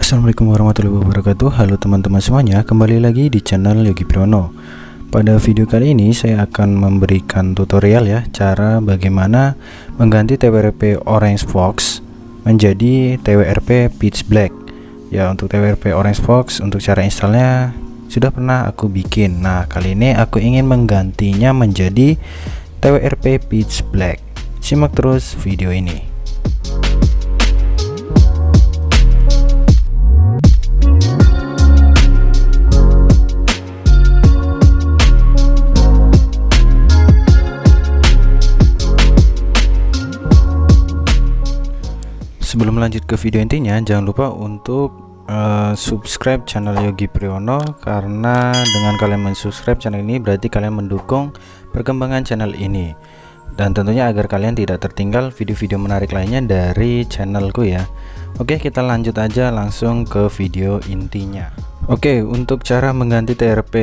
Assalamualaikum warahmatullahi wabarakatuh. Halo teman-teman semuanya, kembali lagi di channel Yogi Priyono. Pada video kali ini saya akan memberikan tutorial ya, cara bagaimana mengganti TWRP Orange Fox menjadi TWRP Pitch Black. Ya, untuk TWRP Orange Fox, untuk cara installnya sudah pernah aku bikin. Nah, kali ini aku ingin menggantinya menjadi TWRP Pitch Black. Simak terus video ini. Sebelum lanjut ke video intinya, jangan lupa untuk subscribe channel Yogi Priyono, karena dengan kalian mensubscribe channel ini berarti kalian mendukung perkembangan channel ini, dan tentunya agar kalian tidak tertinggal video-video menarik lainnya dari channelku ya. Oke, kita lanjut aja langsung ke video intinya. Oke, untuk cara mengganti TWRP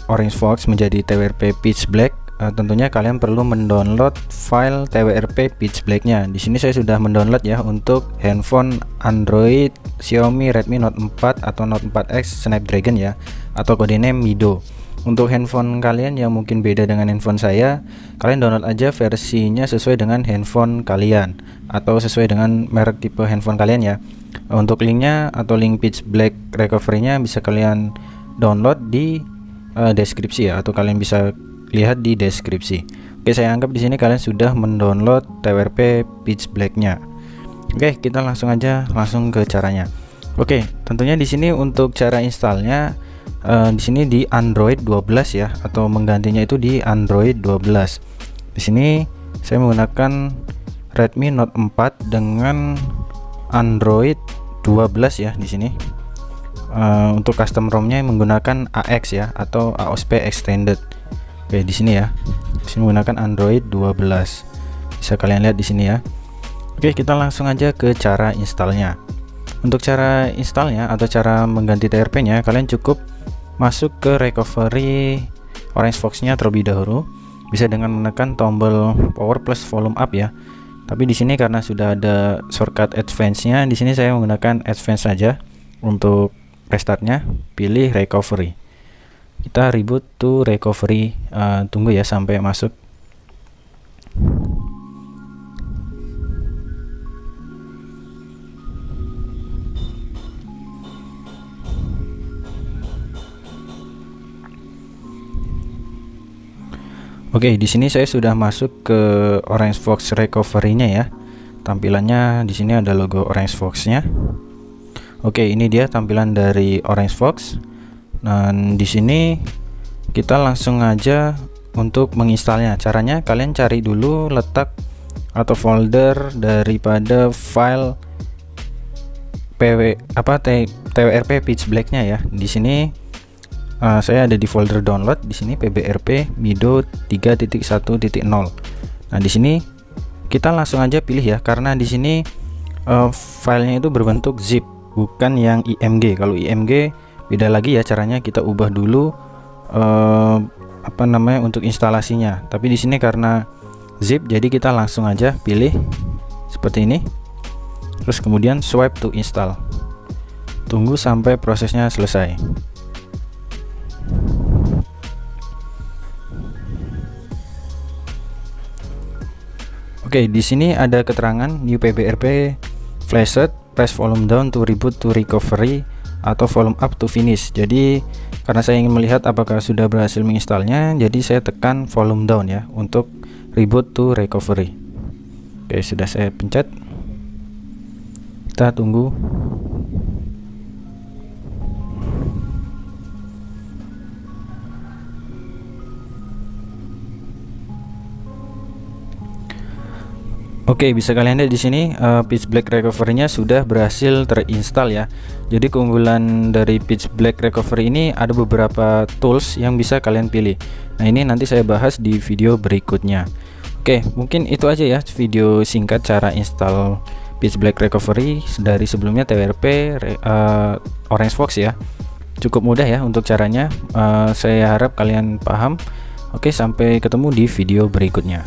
Orange Fox menjadi TWRP Pitch Black, tentunya kalian perlu mendownload file TWRP Pitch Black-nya. Di sini saya sudah mendownload ya untuk handphone Android Xiaomi Redmi Note 4 atau Note 4X Snapdragon ya, atau kodenya Mido. Untuk handphone kalian yang mungkin beda dengan handphone saya, kalian download aja versinya sesuai dengan handphone kalian atau sesuai dengan merek tipe handphone kalian ya. Untuk linknya atau link Pitch Black recovery-nya bisa kalian download di deskripsi ya, atau kalian bisa lihat di deskripsi. Oke, saya anggap di sini kalian sudah mendownload TWRP Pitch Black-nya. Oke, kita langsung ke caranya. Oke, tentunya di sini untuk cara installnya di sini di Android 12 ya, atau menggantinya itu di Android 12. Di sini saya menggunakan Redmi Note 4 dengan Android 12 ya di sini. Untuk custom ROM-nya menggunakan AX ya, atau AOSP extended. Oke, di sini ya. Di sini menggunakan Android 12. Bisa kalian lihat di sini ya. Oke, kita langsung aja ke cara installnya. Untuk cara installnya atau cara mengganti TWRP-nya, kalian cukup masuk ke recovery Orange Fox-nya terlebih dahulu. Bisa dengan menekan tombol power plus volume up ya. Tapi di sini karena sudah ada shortcut advance-nya, di sini saya menggunakan advance saja. Untuk restartnya, pilih recovery. Kita reboot to recovery, tunggu ya sampai masuk. Oke, di sini saya sudah masuk ke Orange Fox recovery-nya ya. Tampilannya di sini ada logo Orange Fox-nya. Oke, ini dia tampilan dari Orange Fox. Dan di sini kita langsung aja untuk menginstalnya. Caranya kalian cari dulu letak atau folder daripada file TWRP Pitch Black-nya ya. Di sini saya ada di folder download, di sini PBRP Mido 3.1.0. Nah, di sini kita langsung aja pilih ya, karena di sini filenya itu berbentuk zip, bukan yang IMG. Kalau IMG beda lagi ya caranya, kita ubah dulu untuk instalasinya. Tapi di sini karena zip, jadi kita langsung aja pilih seperti ini. Terus kemudian swipe to install. Tunggu sampai prosesnya selesai. Oke, di sini ada keterangan new PBRP flashed, press volume down to reboot to recovery atau volume up to finish. Jadi karena saya ingin melihat apakah sudah berhasil menginstalnya, jadi saya tekan volume down ya untuk reboot to recovery. Oke, sudah saya pencet. Kita tunggu. Oke, bisa kalian lihat di sini Pitch Black recovery-nya sudah berhasil terinstall ya. Jadi keunggulan dari Pitch Black recovery ini ada beberapa tools yang bisa kalian pilih. Nah, ini nanti saya bahas di video berikutnya. Oke, mungkin itu aja ya video singkat cara install Pitch Black recovery dari sebelumnya TWRP Orange Fox ya. Cukup mudah ya untuk caranya. Saya harap kalian paham. Oke, sampai ketemu di video berikutnya.